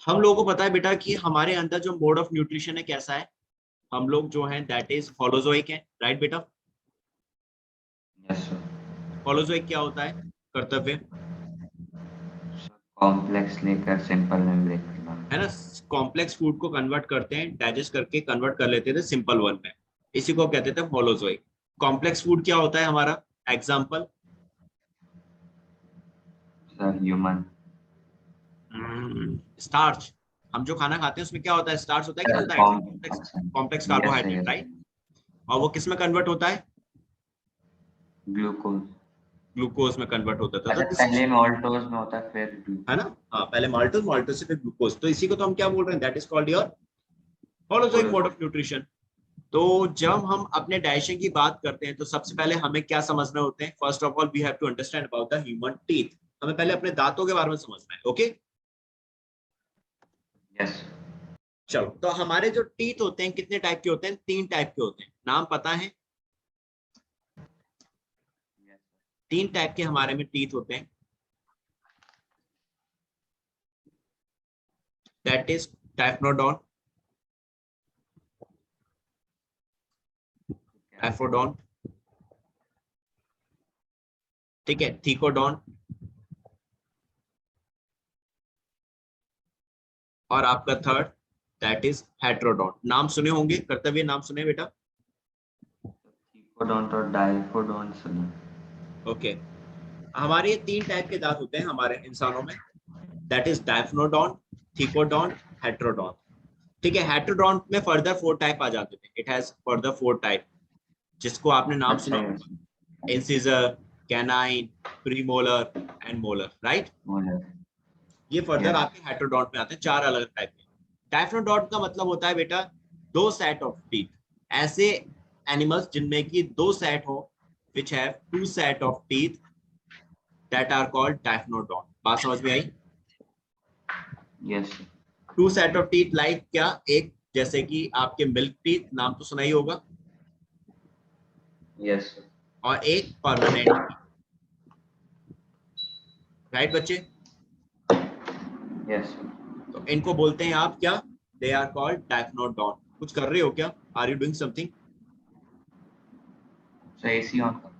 हम लोगों को पता है बेटा कि हमारे अंदर जो मोड ऑफ न्यूट्रिशन है कैसा है, हम लोग जो है दैट इज होलोजोइक है, राइट बेटा? Yes sir. होलोजोइक क्या होता है कर्तव्य, कॉम्प्लेक्स लेकर सिंपल में ब्रेक करना। है ना? कॉम्प्लेक्स फूड को कन्वर्ट करते हैं, डाइजेस्ट करके कन्वर्ट कर लेते थे सिंपल वन में, इसी को कहते थे होलोजोइक। कॉम्प्लेक्स फूड क्या होता है हमारा? Example, sir human. स्टार्च। हम जो खाना खाते हैं उसमें क्या होता है? स्टार्च होता है कि नहीं होता है? Complex, complex. Complex yes sir, carbohydrate, yes. Right? और वो किस में कन्वर्ट होता है? ग्लूकोज। ग्लूकोज में कन्वर्ट होता था। तो अच्छा, दिस इज, पहले माल्टोज में होता है फिर है ना? ग्लूकोज। हाँ, पहले माल्टोज, माल्टोज से फिर ग्लूकोज, तो इसी को तो हम क्या बोल रहे हैं? That is called your holozoic mode of nutrition. तो जब हम अपने डाइजेशन की बात करते हैं तो सबसे पहले हमें क्या समझना होते हैं? First of all we have to understand about the human teeth. हमें पहले अपने दांतों के बारे में समझना है, ओके? यस। चलो, तो हमारे जो टीथ होते हैं कितने टाइप के होते हैं? 3 टाइप के होते हैं, नाम पता है? 3 टाइप के हमारे में टीथ होते हैं, दैट इज डायफ्नोडॉन, डायफोडॉन, ठीक है, थीकोडॉन, और आपका थर्ड दैट इज हेट्रोडॉन। नाम सुने होंगे, कर्तव्य नाम सुने बेटा? थीकोडोंट और डाइकोडोंट सुना। ओके, हमारे ये 3 टाइप के दांत होते हैं हमारे इंसानों में, दैट इज डायफ्नोडॉन, थीकोडॉन, हेट्रोडॉन। ठीक है, हेट्रोडॉन में फर्दर 4 टाइप आ जाते थे, इट हैज फर्दर 4 टाइप, जिसको आपने नाम अच्छा, सुना यस। होगा, incisor, canine, premolar and molar, right? Molar. ये फर्दर यस। आपके हेट्रोडॉन्ट में आते हैं, 4 अलग टाइप के। डायफ्नोडॉन्ट का मतलब होता है बेटा 2 सेट ऑफ टीथ, ऐसे एनिमल्स जिनमें की 2 सेट हो, which have 2 set of teeth, that are called diphyodont. बात समझ में आई? Yes. 2 set of teeth like क्या? एक जैसे कि आपके मिल्क टीथ, नाम तो सुना ही होगा, यस। और एक परमानेंट टीथ, राइट बच्चे? यस। तो इनको बोलते हैं आप क्या? They are called diphyodont. कुछ कर रहे हो क्या? Are you doing something? Sir AC on कर।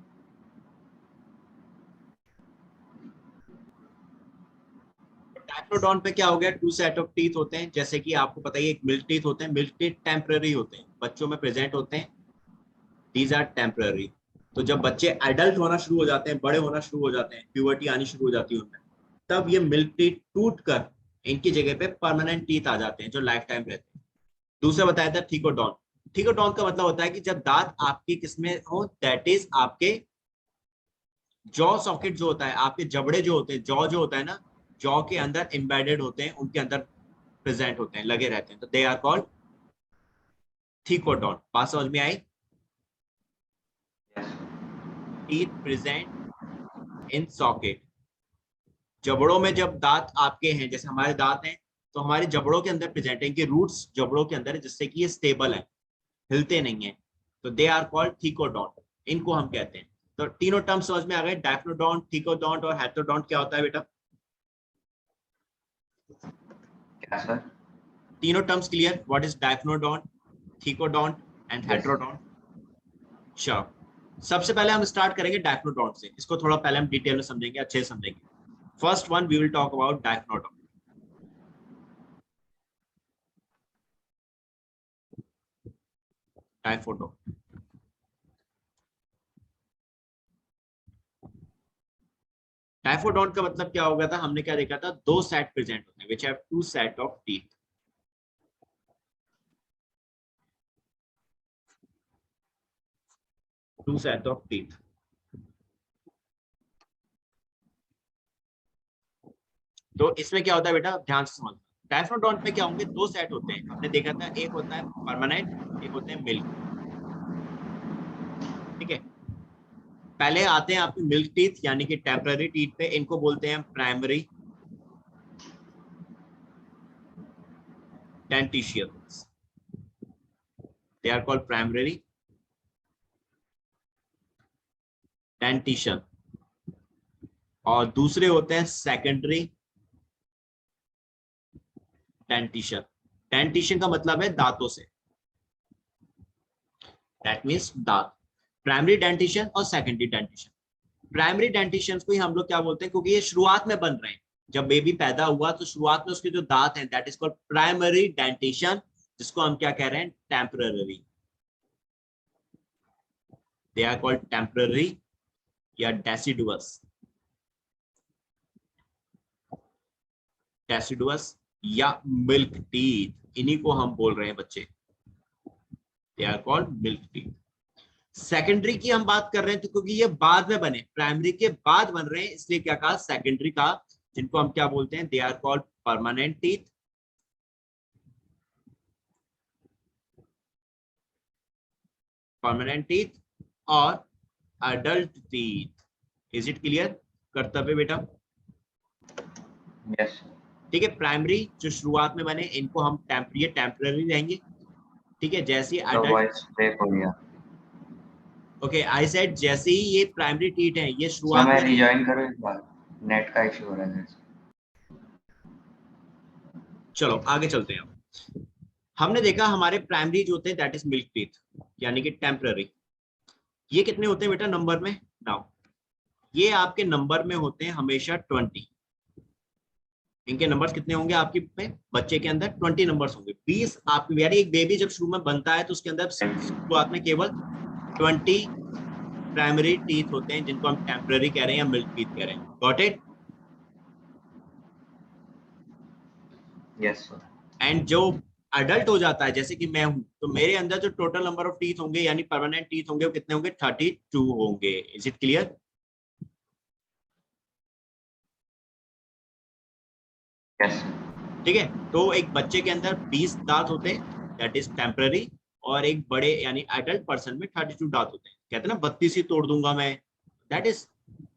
डायप्रोडॉन पे क्या हो गया? 2 सेट ऑफ टीथ होते हैं, जैसे कि आपको पता ही है, एक मिल्क टीथ होते हैं, मिल्क टीथ टेम्पररी होते हैं, बच्चों में प्रेजेंट होते हैं, दीज आर टेम्पररी। तो जब बच्चे एडल्ट होना शुरू हो जाते हैं, बड़े होना शुरू हो जाते हैं, प्यूबर्टी आनी शुरू हो जाती है उनमें, तब ये मिल्क टीथ टूट कर इनकी जगह पे परमानेंट टीथ आ जाते हैं जो लाइफ टाइम रहते हैं। दूसरा बताया था थीकोडॉन। थीकोडॉन का मतलब होता है कि जब दांत आपकी किसमें हो, दैट इज आपके जॉ सॉकेट जो होता है, आपके जबड़े जो होते हैं, जॉ जो होता है ना, जॉ के अंदर एम्बेडेड होते हैं, उनके अंदर प्रेजेंट होते हैं, लगे रहते हैं, तो दे आर कॉल्ड थीकोडॉन। बात समझ में आई? Yes. Teeth present in socket. जबड़ों में जब दांत आपके हैं, जैसे हमारे दांत हैं, तो हमारे जबड़ों के अंदर प्रेजेंट है, इनके रूट्स जबड़ों के अंदर है, जिससे कि ये स्टेबल है, हिलते नहीं है, तो दे आर कॉल्ड थीकोडॉन, इनको हम कहते हैं। तो तीनों टर्म समझ में आ गए, डायफ्नोडॉन्ट, थीकोडॉन्ट और हेट्रोडॉन्ट। क्या होता है बेटा? क्या सर? तीनों terms clear? What is diphyodont, thecodont and yes. Heterodont? Sure. सबसे पहले हम स्टार्ट करेंगे डायफ्नोडॉन्ट से, इसको थोड़ा पहले हम डिटेल में समझेंगे, अच्छे से समझेंगे। First one we will talk about diphyodont. Diphyodont, diphyodont का मतलब क्या हो गया था? हमने क्या देखा था? 2 सेट प्रेजेंट होते हैं, विच have 2 set of teeth. 2 set of teeth. तो इसमें क्या होता है बेटा, ध्यान से समझ। डायफ्नोडॉन्ट में क्या होंगे? 2 सेट होते हैं, हमने देखा था, एक होता है परमानेंट, एक होते हैं मिल्क, ठीक है? पहले आते हैं आपके मिल्क टीथ, यानी कि टेम्पररी टीथ पे, इनको बोलते हैं primary dentition, they are called primary dentition. और दूसरे होते हैं सेकेंडरी डेंटिशन। डेंटिशन का मतलब है दांतों से, दैट मीन्स दांत। प्राइमरी डेंटिशन और सेकेंडरी डेंटिशन। प्राइमरी डेंटिशन को ही हम लोग क्या बोलते हैं, क्योंकि ये शुरुआत में बन रहे हैं, जब बेबी पैदा हुआ तो शुरुआत में उसके जो दांत हैं, that is called primary dentition, जिसको हम क्या कह रहे हैं, temporary. They are called temporary या डेसिडुअस, डेसिडुअस या मिल्क टीथ, इन्हीं को हम बोल रहे हैं बच्चे, they are called milk teeth. Secondary की हम बात कर रहे हैं तो क्योंकि ये बाद में बने, प्राइमरी के बाद बन रहे हैं, इसलिए क्या कहा, सेकेंडरी का, जिनको हम क्या बोलते हैं, they are called permanent teeth, permanent teeth और adult teeth. Is it clear? Kartavya बेटा? यस ठीक है, प्राइमरी जो शुरुआत में बने इनको हम टेम्पररी रहेंगे, ठीक है। जैसे तो वॉइस ब्रेक हो गया। ओके, आई सेड जैसे ही ये प्राइमरी टीथ है, ये सर शुरुआत मैं में, रिजॉइन करूँ एक बार, नेट का इशू हो रहा है। चलो आगे चलते हैं। हमने देखा हमारे प्राइमरी जो होते हैं दैट इज मिल्क टीथ, यानी कि टेम्पररी। ये कितने होते हैं बेटा नंबर में? नाउ ये आपके नंबर में होते हैं हमेशा 20। इनके नंबर्स कितने होंगे आपके में, बच्चे के अंदर 20 नंबर्स होंगे। 20 आपके, यानी एक बेबी जब शुरू में बनता है तो उसके अंदर शुरुआत में केवल 20 प्राइमरी टीथ होते हैं, जिनको हम टेम्पररी कह रहे हैं या मिल्क टीथ कह रहे हैं। Got it? Yes sir. And जो अडल्ट हो जाता है, जैसे कि मैं हूं, तो मेरे अंदर जो टोटल नंबर ऑफ टीथ होंगे यानी परमानेंट टीथ होंगे, वो कितने होंगे? 32 होंगे। Is it clear? यस ठीक है, तो एक बच्चे के अंदर 20 दांत होते हैं, दैट इज टेम्पररी, और एक बड़े यानी एडल्ट पर्सन में 32 दांत होते हैं। कहते हैं ना 32 ही तोड़ दूंगा मैं, दैट इज,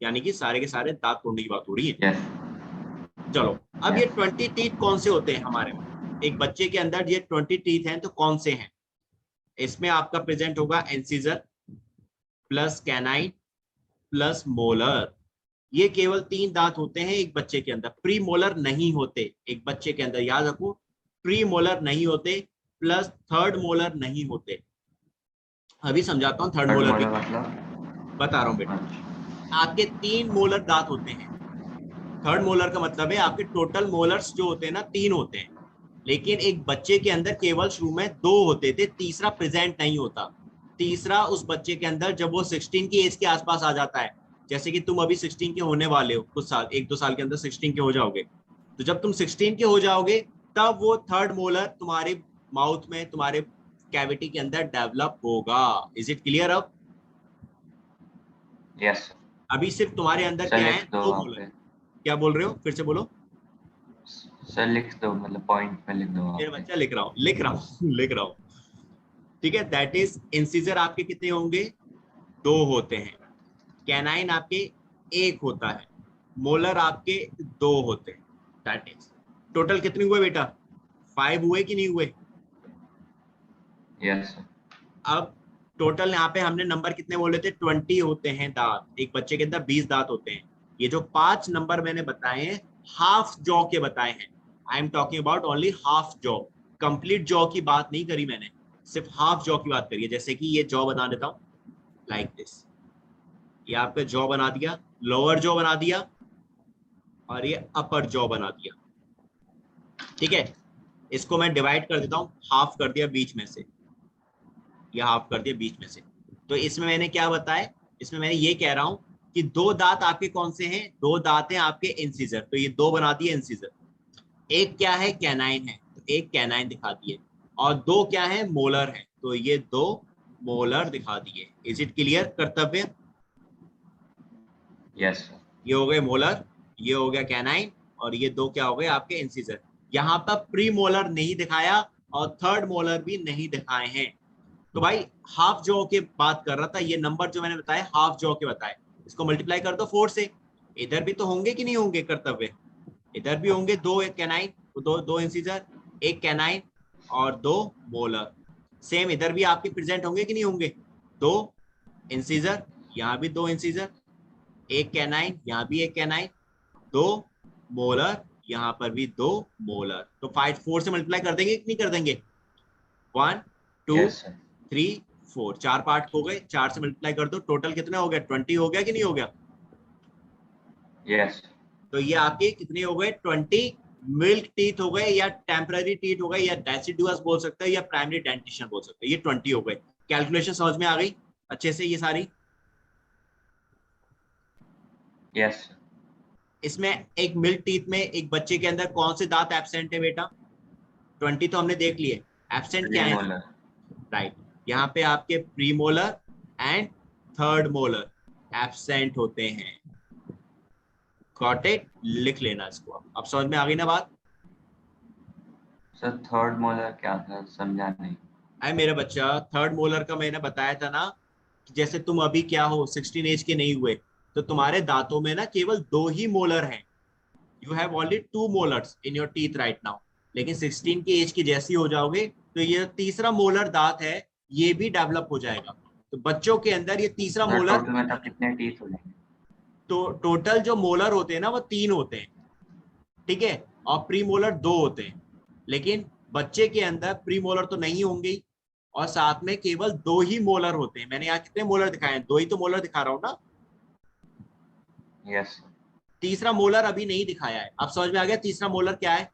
यानी कि सारे के सारे दांत तोड़ने की बात हो रही है। यस चलो, अब ये यस 20 टीथ कौन से होते हैं हमारे में? एक बच्चे के अंदर ये 20 टीथ हैं, तो कौन से हैं? इसमें आपका प्रेजेंट होगा incisor plus canine plus molar. ये केवल 3 दांत होते हैं एक बच्चे के अंदर, प्री मोलर नहीं होते एक बच्चे के अंदर, याद रखो, प्री मोलर नहीं होते, प्लस थर्ड मोलर नहीं होते। अभी समझाता हूँ थर्ड थर्ड मोलर भी मोलर क्या होता मतलब? है, बता रहा हूँ बेटा। अच्छा आपके 3 मोलर दांत होते हैं, थर्ड मोलर का मतलब है आपके टोटल मोलर्स जो होते हैं ना 3 होते हैं, लेकिन एक बच्चे के अंदर केवल शुरू में 2 होते थे, तीसरा प्रेजेंट नहीं होता। तीसरा उस बच्चे के अंदर जब वो 16 की एज के आसपास आ जाता है, जैसे कि तुम अभी 16 के होने वाले हो, कुछ साल, 1-2 साल के अंदर 16 के हो जाओगे, तो जब तुम 16 के हो जाओगे तब वो थर्ड मोलर तुम्हारे माउथ में, तुम्हारे कैविटी के अंदर डेवलप होगा। Is it clear? अब यस अभी सिर्फ तुम्हारे अंदर सर, क्या है, लिख दो 2 वहाँ मोलर। पे। क्या बोल रहे हो, फिर से बोलो। सर लिख दो, मतलब पॉइंट में लिख दो वहाँ मेरा पे। बच्चा लिख रहा हूँ, लिख रहा हूँ लिख रहा हूँ। ठीक है, दैट इज इंसिजर आपके कितने होंगे? 2 होते हैं। कैनाइन आपके 1 होता है। मोलर आपके 2 होते हैं। दैट इज टोटल कितने हुए बेटा? 5 हुए कि नहीं हुए? Yes sir. अब टोटल यहाँ पे हमने नंबर कितने बोले थे? 20 होते हैं दांत, एक बच्चे के अंदर 20 दांत होते हैं। ये जो 5 नंबर मैंने बताए हैं, हाफ जॉ के बताए हैं। I am talking about only half jaw, complete jaw की बात नहीं करी मैंने, सिर्फ हाफ जॉ की बात करी है। जैसे कि ये जॉ बना देता हूँ लाइक दिस, ये आपका जॉ बना दिया, लोअर जॉ बना दिया, और ये अपर जॉ बना दिया। ठीक है, इसको मैं डिवाइड कर देता हूँ, हाफ कर दिया बीच में से, या हाफ कर दिया बीच में से। तो इसमें मैंने क्या बताया, इसमें मैंने ये कह रहा हूं कि 2 दांत आपके कौन से हैं? 2 दांत हैं आपके इंसिजर, तो ये 2 बना दिए इंसिजर। एक क्या है? कैनाइन है, तो एक कैनाइन दिखा दिए, और 2 क्या है? मोलर है, तो ये 2 मोलर दिखा दिए। इज इट क्लियर कर्तव्य? Yes sir. ये हो गए मोलर, ये हो गया कैनाइन, और ये 2 क्या हो गए आपके इंसिजर। यहाँ पर प्री मोलर नहीं दिखाया और थर्ड मोलर भी नहीं दिखाए हैं। तो भाई हाफ जॉ के बात कर रहा था, ये नंबर जो मैंने बताया हाफ जॉ के बताए, इसको मल्टीप्लाई कर दो 4 से। इधर भी तो होंगे कि नहीं होंगे कर्तव्य? इधर भी होंगे 2 कैनाइन, 2 इंसिजर, एक कैनाइन और 2 मोलर। सेम इधर भी आपके प्रेजेंट होंगे कि नहीं होंगे? 2 इंसिजर, यहाँ भी 2 इंसिजर, एक कैनाइन, यहाँ भी एक कैनाइन, 2 मोलर, यहाँ पर भी 2 मोलर। तो 4 से मल्टीप्लाई कर देंगे कि नहीं कर देंगे? 1 2 यस सर। 3 4, 4 पार्ट हो गए, 4 से मल्टीप्लाई कर दो, टोटल कितना हो गया? 20 हो गया कि नहीं हो गया? यस तो ये आपके कितने हो गए? 20 मिल्क टीथ हो गए, या टेम्पररी टीथ हो गए, या डेसिडुअस बोल सकते हैं, या प्राइमरी डेंटिशन बोल सकते हैं। ये 20 हो गए। कैलकुलेशन समझ में आ गई अच्छे से ये सारी? यस। इसमें एक मिल्क टीथ में एक बच्चे के अंदर कौन से दांत एब्सेंट है बेटा? 20 तो हमने देख लिए, एब्सेंट क्या है? मोलर। राइट, यहाँ पे आपके premolar and third molar absent होते हैं। Got it? लिख लेना इसको। अब समझ में आ गई ना बात? सर थर्ड मोलर क्या था, समझा नहीं। अरे मेरा बच्चा, थर्ड मोलर का मैंने बताया था ना, कि जैसे तुम अभी क्या हो, 16 एज के नहीं हुए, तो तुम्हारे दांतों में ना केवल 2 ही मोलर हैं। You have only 2 molars in your teeth right now. लेकिन 16 की एज की जैसी हो जाओगे तो ये तीसरा मोलर दांत है, ये भी डेवलप हो जाएगा। तो बच्चों के अंदर ये तीसरा सर मोलर, टोटल में तब कितने टीथ हो जाएंगे? तो टोटल जो मोलर होते हैं ना वो 3 होते हैं, ठीक है, और प्री मोलर 2 होते हैं। लेकिन बच्चे के अंदर प्री मोलर तो नहीं होंगे ही, और साथ में केवल 2 ही मोलर होते हैं। मैंने यहाँ कितने मोलर दिखाए हैं? 2 ही तो मोलर दिखा रहा हूँ ना। यस। तीसरा मोलर अभी नहीं दिखाया है। अब समझ में आ गया तीसरा मोलर क्या है?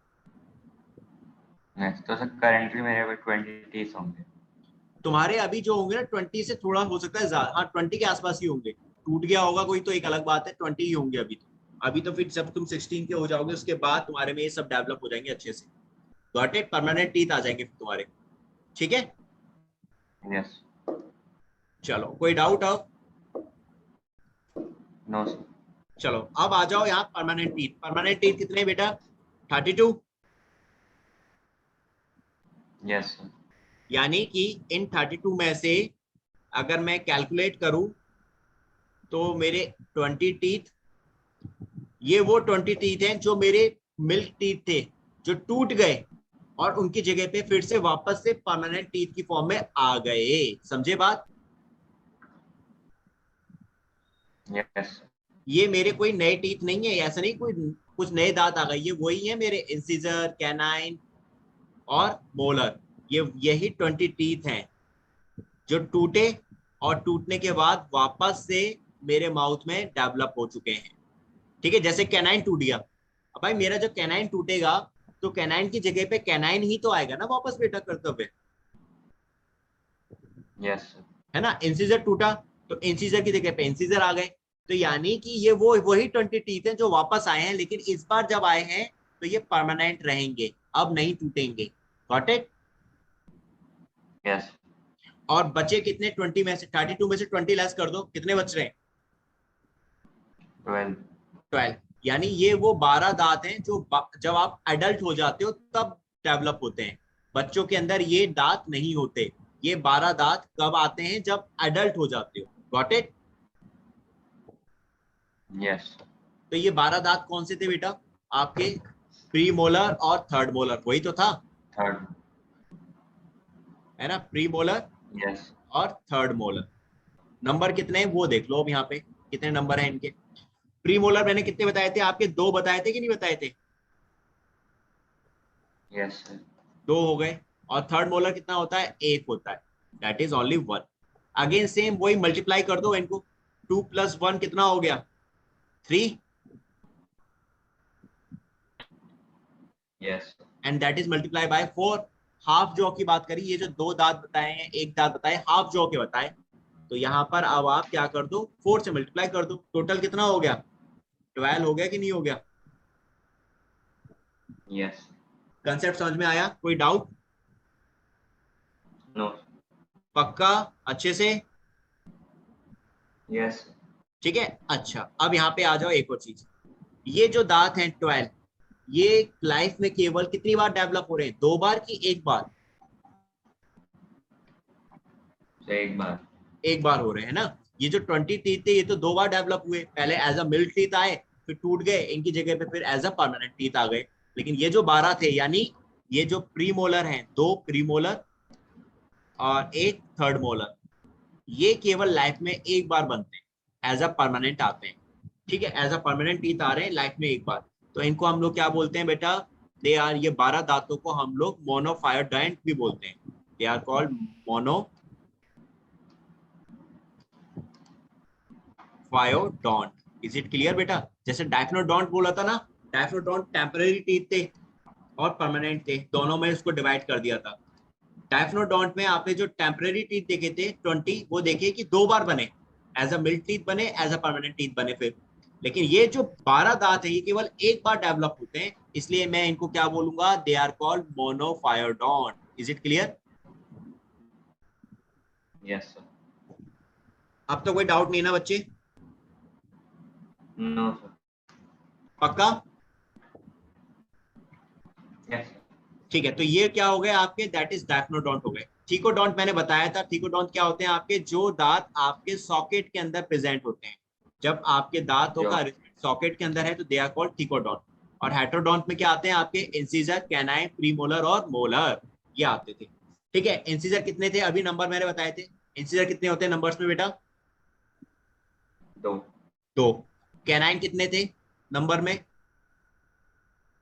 यस तो सर करेंटली मेरे को 20 टीथ होंगे। तुम्हारे अभी जो होंगे ना 20 से थोड़ा हो सकता है ज्यादा, हाँ 20 के आसपास ही होंगे। टूट गया होगा कोई तो एक अलग बात है, 20 ही होंगे अभी तो। अभी तो फिर जब तुम 16 के हो जाओगे उसके बाद तुम्हारे में ये सब डेवलप हो जाएंगे अच्छे से। Got it? परमानेंट टीथ आ जाएंगे फिर तुम्हारे। ठीक है, यस। चलो कोई डाउट अब? No sir. चलो अब आ जाओ यहाँ परमानेंट टीथ। परमानेंट टीथ कितने हैं बेटा? 32। Yes sir. यानी कि इन 32 में से अगर मैं कैलकुलेट करूं तो मेरे 20 टीथ, ये वो 20 टीथ हैं जो मेरे मिल्क टीथ थे, जो टूट गए और उनकी जगह पे फिर से वापस से परमानेंट टीथ की फॉर्म में आ गए। समझे बात? यस। ये मेरे कोई नए टीथ नहीं है, ऐसा नहीं कोई कुछ नए दांत आ गए, ये वही है मेरे इंसिजर, कैनाइन और मोलर। ये यही 20 टीथ हैं जो टूटे और टूटने के बाद वापस से मेरे माउथ में डेवलप हो चुके हैं। ठीक है, जैसे कैनाइन टूट गया, अब भाई मेरा जब कैनाइन टूटेगा तो कैनाइन की जगह पे कैनाइन ही तो आएगा ना वापस बेटा करते हुए, यस सर। है ना? इंसीजर टूटा तो इंसीजर की जगह पे इंसीजर आ गए। तो यानी कि ये वो वही 20 टीथ हैं जो वापस आए हैं, लेकिन इस बार जब आए हैं तो ये परमानेंट रहेंगे, अब नहीं टूटेंगे। Got it? यस। और बचे कितने? 20 में से 32 में से 20 लेस कर दो, कितने बच रहे हैं? 12। 12। यानी ये वो 12 दांत हैं जो जब आप एडल्ट हो जाते हो तब डेवलप होते हैं। बच्चों के अंदर ये दांत नहीं होते। ये 12 दांत कब आते हैं? जब एडल्ट हो जाते हो। Got it? यस। तो ये 12 दांत कौन से थे बेटा आपके? प्री मोलर और थर्ड मोलर, वही तो था, थर्ड। है ना? Pre molar yes. और थर्ड मोलर। नंबर कितने हैं वो देख लो अब यहाँ पे, कितने नंबर हैं इनके। प्री मोलर मैंने कितने बताए थे आपके? 2 बताए थे कि नहीं बताए थे? Yes sir. 2 हो गए। और थर्ड मोलर कितना होता है? 1 होता है, that is only 1। Again same वही मल्टीप्लाई कर दो इनको। 2 + 1 कितना हो गया? 3। Yes. And that is multiply by 4। Half jaw की बात करी, ये जो 2 दांत बताए हैं, एक दांत बताए, हाफ जॉ के बताए। तो यहाँ पर अब आप क्या कर दो? 4 से मल्टीप्लाई कर दो। टोटल कितना हो गया? 12 हो गया कि नहीं हो गया? यस। कंसेप्ट समझ में आया? कोई डाउट? नो। पक्का? अच्छे से? यस। ठीक है, अच्छा अब यहाँ पे आ जाओ एक और चीज। ये जो दांत हैं 12, ये लाइफ में केवल कितनी बार डेवलप हो रहे हैं? 2 बार की 1 बार? एक बार। 1 बार हो रहे हैं ना। ये जो 20 टीथ थे ये तो 2 बार डेवलप हुए, पहले एज अ मिल्क टीथ आए, फिर टूट गए, इनकी जगह पे फिर एज अ परमानेंट टीथ आ गए। लेकिन ये जो 12 थे, यानी ये जो प्रीमोलर हैं, 2 प्रीमोलर और 1 थर्ड मोलर, ये केवल लाइफ में 1 बार बनते हैं, एज अ परमानेंट आते हैं। ठीक है, एज अ परमानेंट टीथ आ रहे हैं लाइफ में 1 बार। तो इनको हम लोग क्या बोलते हैं बेटा, दे आर, ये 12 दांतों को हम लोग मोनोफायोडोंट भी बोलते हैं, they are called monophyodont. Is it clear बेटा? जैसे डाइफिनोडोंट बोला था ना, डाइफिनोडोंट टेम्पररी टीथ थे और परमानेंट थे, दोनों में उसको डिवाइड कर दिया था। डाइफिनोडोंट में आपने जो टेम्पररी टीथ देखे थे 20, वो देखिए कि 2 बार बने, एज अ मिल्क टीथ बने, एज अ परमानेंट टीथ बने फिर। लेकिन ये जो 12 दांत है ये केवल एक बार डेवलप होते हैं, इसलिए मैं इनको क्या बोलूंगा, they are called monophyodont. Is it clear? Yes sir. अब तो कोई डाउट नहीं ना बच्चे? No sir. पक्का? Yes sir. ठीक है, तो ये क्या हो गए आपके, दैट इज डाइफिनोडोंट हो गए। थीकोडोंट मैंने बताया था, थीकोडोंट क्या होते हैं आपके, जो दांत आपके सॉकेट के अंदर प्रेजेंट होते हैं। जब आपके दांतों जो का सॉकेट के अंदर है तो दे आर कॉल्ड थीकोडोंट। और हेटेरोडोंट में क्या आते हैं आपके, इंसिजर, कैनाइन, प्रीमोलर और मोलर, ये आते थे। ठीक है, इंसिजर कितने थे अभी नंबर मैंने बताए थे, इंसिजर कितने होते हैं नंबर्स में बेटा? 2। 2। कैनाइन कितने थे नंबर में?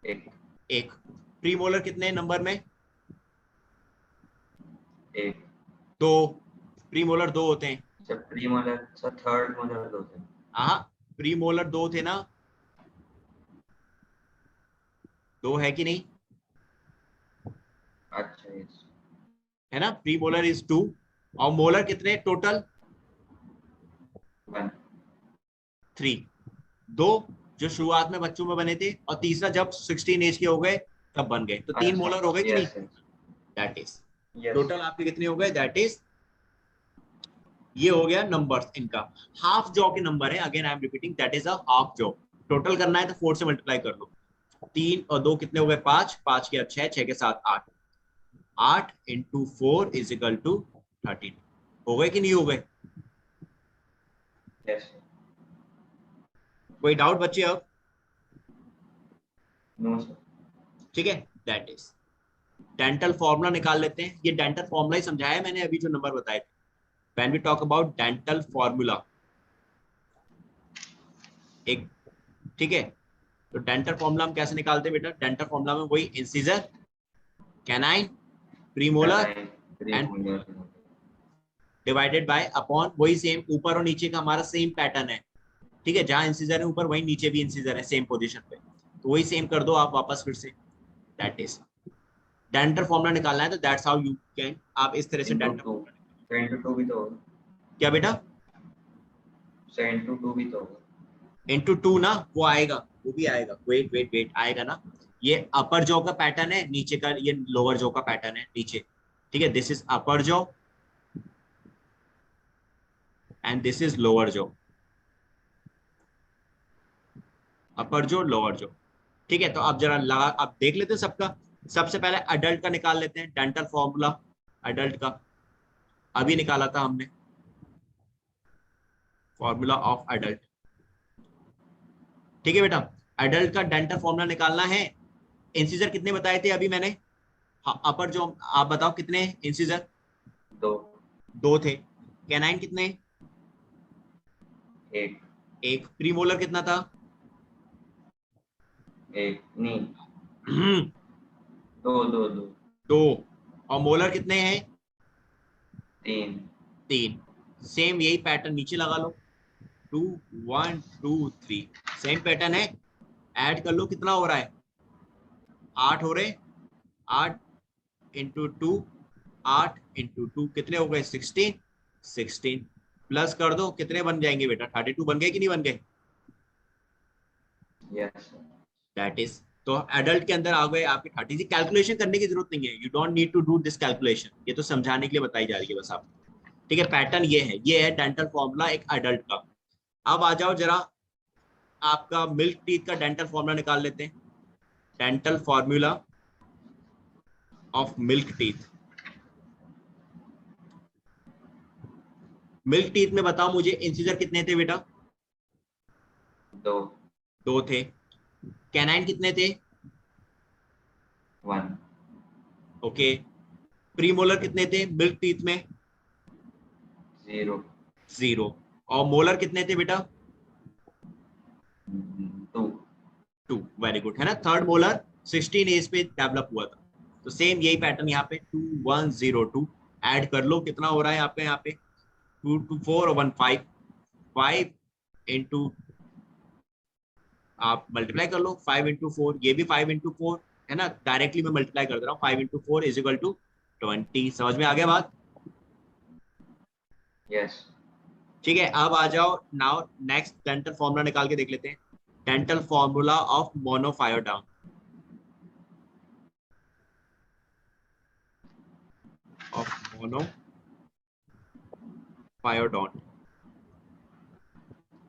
1। 1। प्रीमोलर कितने नंबर में? 1। 2। प्रीमोलर 2 होते हैं। Sir pre molar sir, third molar 2 थे। हाँ, प्रीमोलर 2 थे ना, 2 है कि नहीं? अच्छा यस। है ना, प्रीमोलर इज 2। और मोलर कितने टोटल? 1। 3। 2 जो शुरुआत में बच्चों में बने थे, और तीसरा जब 16 एज के हो गए तब बन गए, तो 3 अच्छा मोलर हो गए कि नहीं? Yes yes. That is, yes total आपके कितने हो गए, दैट इज, ये हो गया नंबर्स इनका। हाफ जॉ के नंबर है, again I am repeating, that is a half jaw. Total करना है तो 4 से मल्टीप्लाई कर लो। 3 और 2 कितने हो गए, 5, 5 के 6, 6 के 7 8, 8 इंटू 4 इज इक्वल टू 13। हो गए कि नहीं हो गए? यस। कोई डाउट बच्चे अब? No sir. ठीक है, दैट इज, डेंटल फॉर्मूला निकाल लेते हैं। ये डेंटल फॉर्मूला ही समझाया है मैंने अभी जो नंबर बताए थे, when we talk about dental formula. एक, ठीक है, तो डेंटल फॉर्मूला हम कैसे निकालते हैं बेटा, डेंटल फॉर्मूला में वही incisor, canine, premolar canine, pre and molar. Divided by upon, वही सेम ऊपर और नीचे का हमारा सेम पैटर्न है। ठीक है, जहां इंसिजर है ऊपर वही नीचे भी इंसिजर है सेम पोजीशन पे, तो वही सेम कर दो आप वापस फिर से। दैट इज, डेंटल फॉर्मूला निकालना है तो दैट्स हाउ यू कैन, आप इस तरह से इंटू डेंटल 2। फॉर्मूला। तो इंटू 2 भी तो होगा। क्या बेटा? सर इंटू 2 भी तो होगा। इंटू 2 ना, वो आएगा, वो भी आएगा, वेट वेट वेट, आएगा ना। ये अपर जॉ का पैटर्न है, नीचे का ये लोअर जॉ का पैटर्न है नीचे। ठीक है, this is upper jaw and this is lower jaw, upper jaw lower jaw. ठीक है, तो अब जरा लगा, अब देख लेते हैं सबका। सबसे पहले अडल्ट का निकाल लेते हैं डेंटल फॉर्मूला, अडल्ट का अभी निकाला था हमने, फॉर्मूला ऑफ अडल्ट। ठीक है बेटा, अडल्ट का डेंटल फॉर्मूला निकालना है। इंसिजर कितने बताए थे अभी मैंने? हाँ, अपर जो, आप बताओ कितने इंसिजर? 2। 2 थे। कैनाइन कितने? 1। 1। प्रीमोलर कितना था? 1 नहीं, 2। 2 2 2। और मोलर कितने हैं? 3। 3। सेम यही पैटर्न नीचे लगा लो, 2 1 2 3, सेम पैटर्न है। ऐड कर लो, कितना हो रहा है, 8 हो रहे, 8 इंटू 2, 8 इंटू 2 कितने हो गए, 16। 16 प्लस कर दो, कितने बन जाएंगे बेटा, 32 बन गए कि नहीं बन गए? Yes sir. दैट इज, तो एडल्ट के अंदर आ गए आपके 30। कैलकुलेशन करने की जरूरत नहीं है, you don't need to do this calculation, ये तो समझाने के लिए बताई जा रही है बस आपको। ठीक है, पैटर्न ये है डेंटल फॉर्मूला एक एडल्ट का। अब आ जाओ जरा, आपका मिल्क टीथ का डेंटल फॉर्मूला निकाल लेते हैं, dental formula of milk teeth. Milk teeth में बताओ मुझे इंसिजर कितने थे बेटा? 2। 2 थे। कैनाइन कितने थे? 1। ओके। प्रीमोलर कितने थे मिल्क टीथ में? 0। 0। और मोलर कितने थे बेटा? 2। 2, वेरी गुड, है ना। थर्ड मोलर 16 एज पे डेवलप हुआ था। तो सेम यही पैटर्न यहाँ पे 2 1 0 2 ऐड कर लो, कितना हो रहा है आपका यहाँ पे 2 2 4 और 1 5 5 इंटू, आप मल्टीप्लाई कर लो 5 इंटू 4, ये भी 5 इंटू 4 है ना, डायरेक्टली मैं मल्टीप्लाई कर दे रहा हूँ 5 इंटू 4 इज इक्वल टू 20। समझ में आ गया बात? यस। ठीक है, अब आ जाओ नाउ नेक्स्ट डेंटल फॉर्मूला निकाल के देख लेते हैं। Dental formula of monophyodont, of monophyodont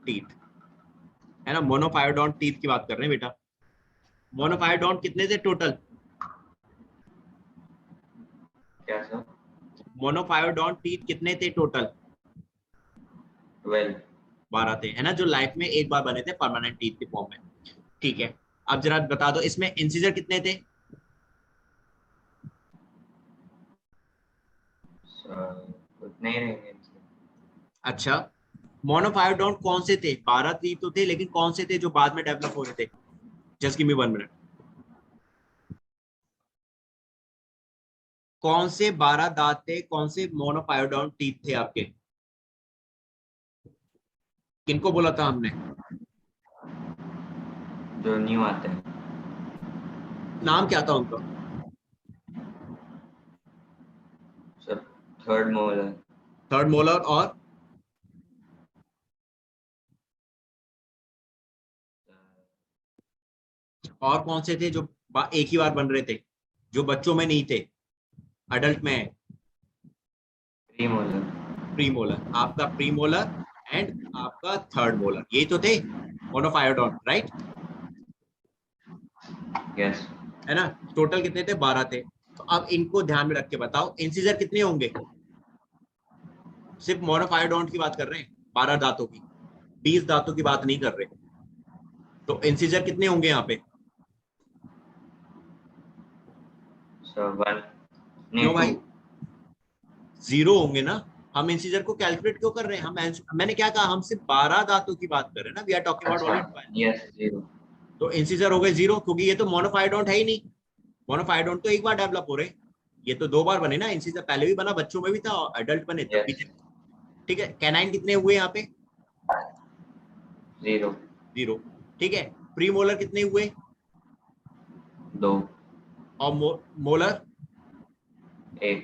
teeth, है ना। मोनोफायोडोंट टीथ की बात कर रहे हैं बेटा। मोनोफायोडोंट कितने थे टोटल? क्या सर? मोनोफायोडोंट टीथ कितने थे टोटल? 12। 12 थे, है ना, जो लाइफ में एक बार बने थे परमानेंट टीथ के फॉर्म में। ठीक है, अब जरा बता दो इसमें इंसिजर कितने थे? उतने ही रहेंगे। अच्छा, मोनोफायोडोंट कौन से थे? 12 टीथ तो थे, लेकिन कौन से थे जो बाद में डेवलप हो रहे थे? Just give me 1 minute. कौन से 12 दांत थे, कौन से मोनोफायोडोंट टीथ थे आपके? किनको बोला था हमने? जो न्यू आते हैं। नाम क्या था उनका? Sir third molar. Third molar और कौन से थे जो एक ही बार बन रहे थे, जो बच्चों में नहीं थे, अडल्ट में है? Pre molar. प्री मोलर, आपका प्री मोलर एंड आपका थर्ड मोलर, यही तो थे मोनोफायोडोंट, राइट? यस। है ना। टोटल कितने थे? 12 थे। तो अब इनको ध्यान में रख के बताओ इंसिजर कितने होंगे? सिर्फ मोनोफायोडोंट की बात कर रहे हैं, 12 दांतों की, 20 दांतों की बात नहीं कर रहे। तो इंसिजर कितने होंगे यहाँ पे? सर 1 क्यों नहीं 2। भाई? 0 होंगे ना। हम इंसिजर को कैलकुलेट क्यों कर रहे हैं? मैंने क्या कहा, हम सिर्फ 12 दांतों की बात कर रहे हैं ना, वी आर टॉकिंग अबाउट अच्छा। ओनली 12। यस 0। तो इंसिजर हो गए 0, क्योंकि ये तो मोनोफायोडोंट है ही नहीं। मोनोफायोडोंट तो एक बार डेवलप हो रहे हैं, ये तो 2 बार बने ना। इंसिजर पहले भी बना, बच्चों में भी था, अडल्ट बने तब भी यस थे। ठीक है, कैनाइन कितने हुए यहाँ पे? 0। 0। ठीक है, प्री मोलर कितने हुए? 2। और मोलर? 1।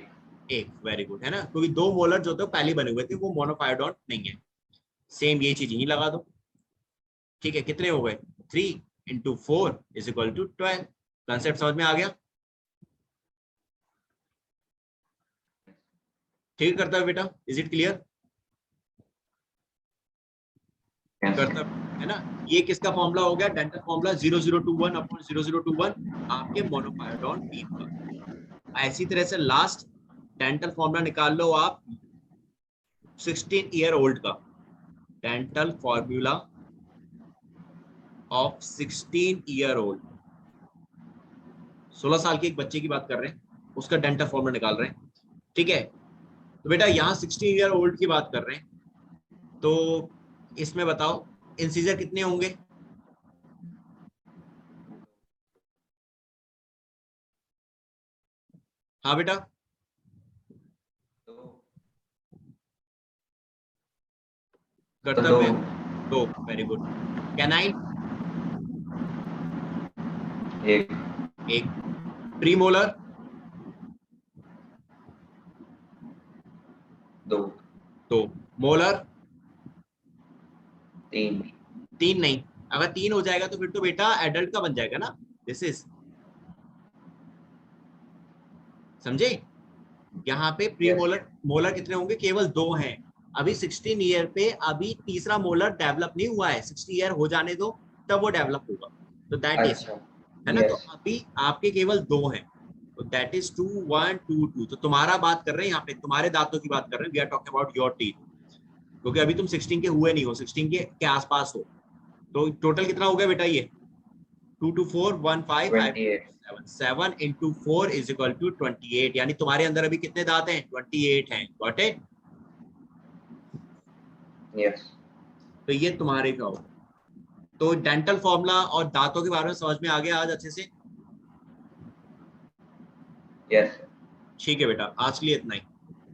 1, वेरी गुड, है ना, क्योंकि 2 मोलर जो थे पहले बने हुए थे, वो मोनोफायोडोंट नहीं है। सेम ये चीज यही लगा दो। ठीक है, कितने हो गए? 3 into 4 is equal to 12। Concept समझ में आ गया? ठीक करता है बेटा, इज इट क्लियर? यस। करता है ना। ये किसका फॉर्मूला हो गया? डेंटल फॉर्मूला 0021 अपॉन 0021 आपके मोनोफायोडोंट टीथ का। ऐसी तरह से लास्ट डेंटल फॉर्मूला निकाल लो आप 16 ईयर ओल्ड का। Dental formula of 16 year old, 16 साल के एक बच्चे की बात कर रहे हैं, उसका डेंटल फॉर्मूला निकाल रहे हैं। ठीक है, तो बेटा यहाँ 16 ईयर ओल्ड की बात कर रहे हैं, तो इसमें बताओ इंसीजर कितने होंगे? हाँ बेटा, तो 2। कर्तव्य 2, very good. Canine 1। 1। Premolar 2। 2। Molar 3। 3 नहीं, अगर 3 हो जाएगा तो फिर तो बेटा एडल्ट का बन जाएगा ना, दिस इज, समझे? यहाँ पे प्री यस। मोलर मोलर कितने होंगे? केवल 2 हैं। अभी 16 ईयर पे अभी तीसरा मोलर डेवलप नहीं हुआ है, 60 ईयर हो जाने दो तब वो डेवलप होगा। तो दैट इज, अच्छा। है ना, तो यस। अभी आपके केवल 2 हैं, तो दैट इज 2 1 2 2। तो तुम्हारा बात कर रहे हैं यहाँ पे, तुम्हारे दांतों की बात कर रहे हैं, we are talking about your teeth, क्योंकि अभी तुम 16 के हुए नहीं हो, 16 के आसपास हो। तो टोटल कितना हो गया बेटा? ये 2 2 4 1 5 5 28। 7 7 इंटू 4 इज इक्वल टू 28, यानी तुम्हारे अंदर अभी कितने दांत हैं? 28 हैं। Got it? यस। तो ये तुम्हारे का होगा। तो डेंटल फॉर्मूला और दांतों के बारे में समझ में आ गया आज अच्छे से? यस। ठीक है बेटा, आज के लिए इतना ही।